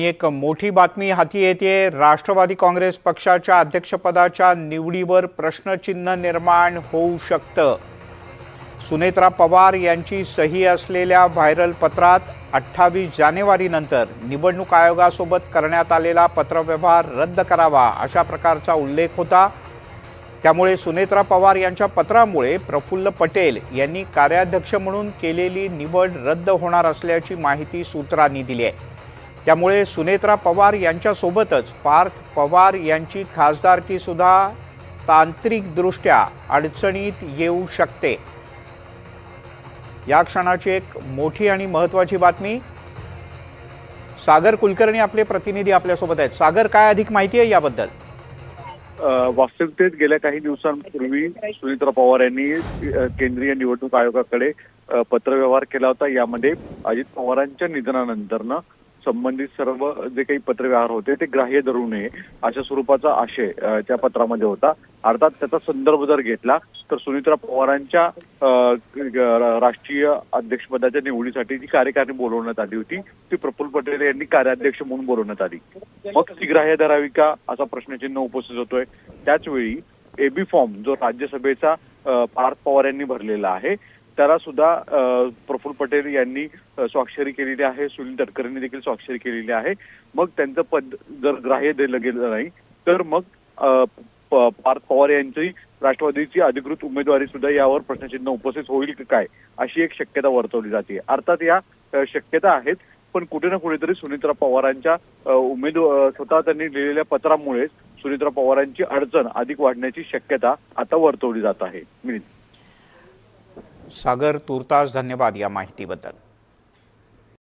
एक मोठी बातमी हाती येते। राष्ट्रवादी काँग्रेस पक्षाच्या अध्यक्षपदाच्या निवडीवर प्रश्नचिन्ह निर्माण होऊ शकतं। सुनेत्रा पवार यांची सही असलेल्या व्हायरल पत्रात 28 जानेवारीनंतर निवडणूक आयोगासोबत करण्यात आलेला पत्रव्यवहार रद्द करावा अशा प्रकारचा उल्लेख होता। त्यामुळे सुनेत्रा पवार यांच्या पत्रामुळे प्रफुल्ल पटेल यांनी कार्याध्यक्ष म्हणून केलेली निवड रद्द होणार असल्याची माहिती सूत्रांनी दिली आहे। त्यामुळे सुनेत्रा पवार यांच्यासोबतच पार्थ पवार यांची खासदारकी सुद्धा तांत्रिकदृष्ट्या अडचणीत येऊ शकते। या क्षणाची एक मोठी आणि महत्त्वाची बातमी। सागर कुलकर्णी आपले प्रतिनिधी आपल्यासोबत आहेत। सागर, काय अधिक माहिती आहे याबद्दल? वास्तविकतेत गेल्या काही दिवसांपूर्वी सुनेत्रा पवार यांनी केंद्रीय निवडणूक आयोगाकडे पत्रव्यवहार केला होता। यामध्ये अजित पवारांच्या निधनानंतर संबंधित सर्व जे काही पत्रव्यवहार होते ते ग्राह्य धरू नये अशा स्वरूपाचा आशय त्या पत्रामध्ये होता। अर्थात त्याचा संदर्भ जर घेतला तर सुनेत्रा पवारांच्या राष्ट्रीय अध्यक्षपदाच्या निवडीसाठी जी कार्यकारिणी बोलवण्यात आली होती ती प्रफुल्ल पटेल यांनी कार्याध्यक्ष म्हणून बोलवण्यात आली। मग ती ग्राह्य धरावी का असा प्रश्नचिन्ह उपस्थित होतोय। त्याचवेळी एबी फॉर्म जो राज्यसभेचा पार्थ पवार यांनी भरलेला आहे त्याला सुद्धा प्रफुल्ल पटेल यांनी स्वाक्षरी केलेली आहे, सुनील तटकरेंनी देखील स्वाक्षरी केलेली आहे। मग त्यांचं पद जर ग्राह्य दिलं गेलं नाही तर मग पार्थ पवार यांची राष्ट्रवादीची अधिकृत उमेदवारी सुद्धा यावर प्रश्नचिन्ह उपस्थित होईल की काय अशी एक शक्यता वर्तवली जाते। अर्थात या शक्यता आहेत, पण कुठे ना कुठेतरी सुनेत्रा पवारांच्या स्वतः त्यांनी लिहिलेल्या पत्रामुळे सुनेत्रा पवारांची अडचण अधिक वाढण्याची शक्यता आता वर्तवली जात आहे। सागर, तुर्तास धन्यवाद या माहितीबद्दल।